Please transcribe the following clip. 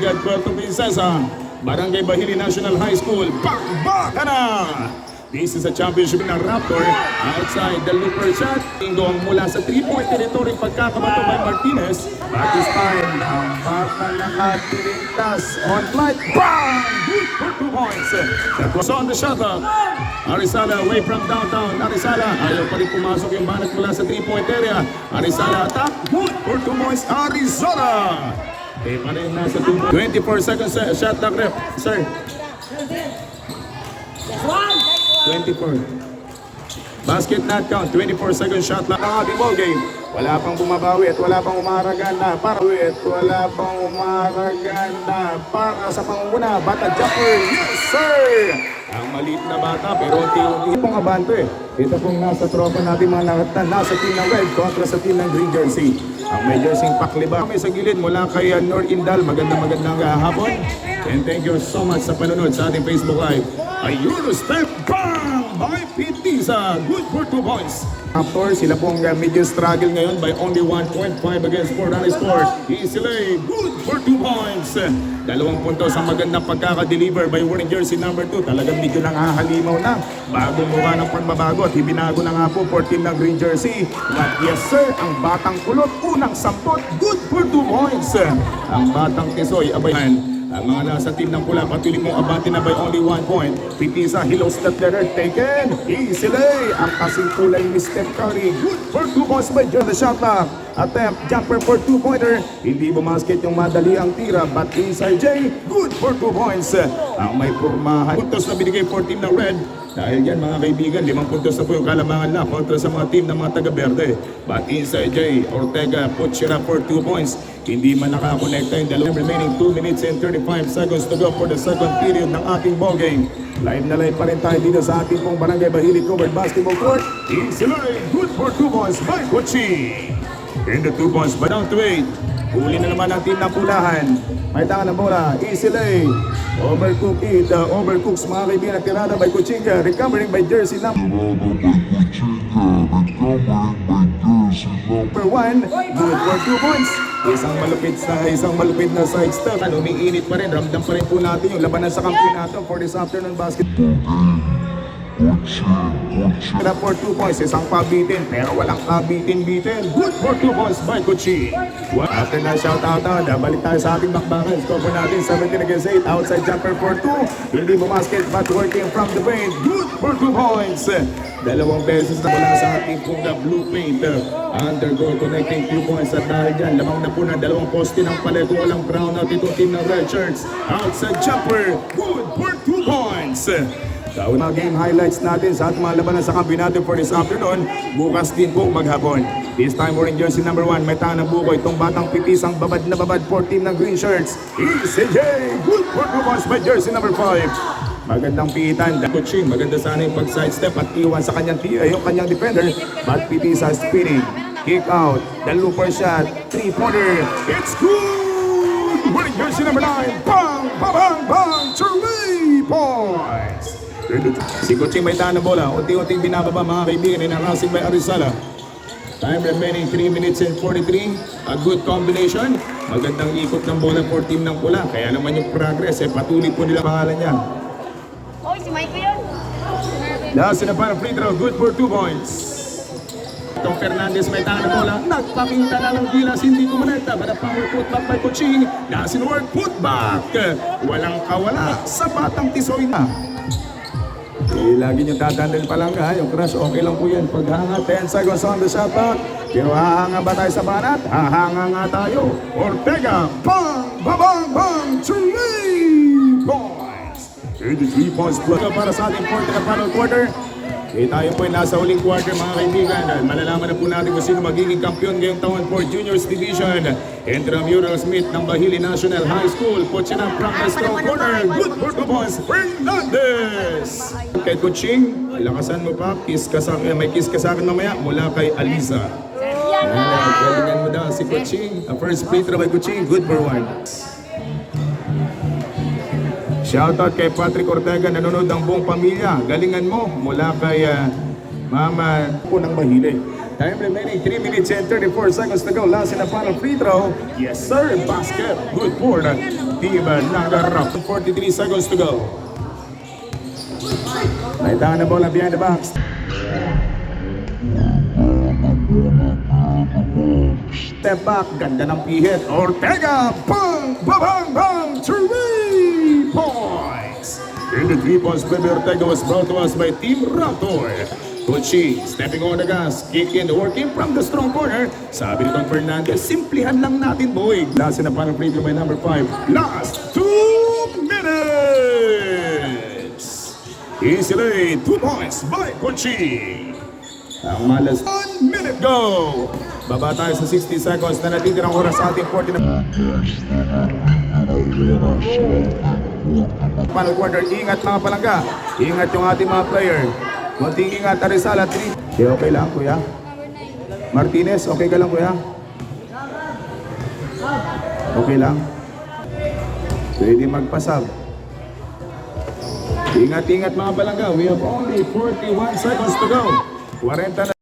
Puerto Princesa, Barangay Bahili National High School, bakbaka na! This is a championship ng Raptor outside the looper shot. Tingdong mula sa 3-point territory pagkakabato by Martinez. At this time, ang bata nakatiligtas on flight. Bang! Good for 2 points. That was on the shot up. Arizala away from downtown. Arizala, ayaw pa rin pumasok yung banat mula sa 3-point area. Arizala attack. Good for 2 points. Arizona! Okay, pa rin nasa 24 seconds shot clock rep. Sir. 24. Basket not count. 24 second shot lang ang ating ball game. Wala pang bumabawi at wala pang umaraganda para sa panguna. Bata jumper. Yes, sir! Ang maliit na bata pero unti-unti pong abanto eh. Ito pong nasa tropa natin mga nakatan. Nasa team ng red kontra sa team ng green jersey. Ang may jersey pakliba. May sa gilid mula kay Nor Indal. Magandang hapon. And thank you so much sa panonood sa ating Facebook Live. Ayun, step bang! By Pitisa. Good for 2 points. After sila pong medyo struggle ngayon by only 1.5 against 4 rally score. Easily, good for 2 points. 2 puntos ang magandang pagkaka-deliver by wearing jersey number 2. Talagang medyo nakahalimaw na. Bagong mukha ng pagbabago at ibinago na nga po for team ng green jersey. But yes sir, ang batang kulot, unang sampot, good for 2 points. Ang batang tisoy, abayan. Ang mga nasa team ng pula, patuloy mong abati na by only 1 point. Pitisa, Hilos Tatlerer, taken. Easily, ang kasing kulay ni Steph Curry. Good for 2 points by John the shot clock. Attempt, jumper for 2-pointer. Hindi bumasket yung madali ang tira, but inside J, good for 2 points. Ang may purmahan. Puntos na binigay for team ng red. Dahil yan mga kaibigan, 5 puntos na po yung kalamangan na kontra sa mga team ng mga taga-Verde. But inside J, Ortega puts it up for 2 points. Hindi man nakakonekta yung dalawang remaining 2 minutes and 35 seconds to go for the second period ng ating ball game. Live na live pa rin tayo dito sa ating pong Barangay Bahili covered basketball court. Easily, good for 2 points by Kuchi. And the 2 points by down to 8. Huli na naman ang team ng pulahan. May tangan ng bola. Easily. Overcook it. Overcooks mga kaibigan at tirada by Kuchinga. Recovering by jersey number 1. Good for 2 points. Isang malupit na side step. Umiinit pa rin. Ramdam pa rin po natin yung labanan sa kampiyonato for this afternoon basketball. Kaya for 2 points, isang pabitin pero walang kabitin-bitin. Good for 2 points by Kuchi. After na shoutout balik tayo sa ating bakbakan. Score natin 17 against 8. Outside jumper for 2. Hindi bumasket but working from the paint. Good for 2 points. Dalawang beses na mula sa ating punga blue paint. Undergo connecting 2 points at dahil dyan, lamang na po na dalawang poste ng palego. Walang brown at itong team ng red shirts. Outside jumper. Good for 2 points. Mga game highlights natin sa ating mga labanan sa kampiyonato for this afternoon. Bukas din po maghapon. This time wearing jersey number 1. May tangan ng buko. Itong batang pipisang babad na babad for team ng green shirts. ECJ. Good for 2 points by jersey number 5. Magandang pihitan. Kuching, maganda sana yung pag-sidestep at iwan sa kanyang yung kanyang defender. But Pitisa spinning. Kick out. The looper shot. 3-pointer. It's good! Wearing jersey number 9. Bang! Bang! Bang! 3 points! Si Kuching may tahan ng bola. Unti-unting binababa mga kaibigan. Inarasing by Arizala. Time remaining 3 minutes and 43. A good combination. Magandang ikot ng bola for team ng pula. Kaya naman yung progress patuloy po nila pangalan niya. Oh, si Mike yun. Last in the final free throw. Good for 2 points. Itong Fernandez may tahan ng bola. Nagpakita na ng gilas. Hindi kumonekta. But a power putback by Kuching. Doesn't work. Putback. Walang kawala sa batang tisoy na. Lagi nyo tatandil pa lang yung crush, okay lang po yan. Paghanga, 10 seconds on the shot clock. Pero hahanga ba tayo sa banat? Hahanga nga tayo. Ortega, bang, bang, bang, 3 points. 33 points plus para sa ating fourth and final quarter. Tayo po ay nasa huling quarter mga kaibigan. Malalaman na po natin kung sino magiging kampiyon ngayong taon for Juniors Division. Intramural Smith ng Bahili National High School. Puts it up from the strong corner. Good for 2 points. Fernandez! Kay Kuching, lakasan mo pa. May kiss ka sa akin mamaya mula kay Aliza. Galingan mo daw si Kuching. First free throw by Kuching. Good for 1. Shoutout kay Patrick Ortega, nanonood ang buong pamilya. Galingan mo mula kay Mama po ng Bahili. Time remaining 3 minutes and 34 seconds to go. Last in the final free throw. Yes sir, basket. Good for team ng Rock. 43 seconds to go. May down na bola behind the box. Step back, ganda ng pihit. Ortega, bang, babang, bang, 3 points. And the 3 points by Ortega was brought to us by Team Raptor. Tucci, stepping on the gas, kick in, working from the strong corner. Sabi ni Don Fernandez, simplihan lang natin, boy. Last in the final preview by number 5. Last 2 minutes. Easy lay, 2 points by Tucci. Ang malas, 1 minute go. Baba tayo sa 60 seconds na natitirang oras sa ating 40 na. Final quarter, ingat mga palangga. Ingat yung ating mga player. Kunting ingat, Arizala 3. Okay lang, kuya. Martinez, okay ka lang, kuya? Okay lang. Pwede magpasab. Ingat-ingat mga palangga. We have only 41 seconds to go. 40 na.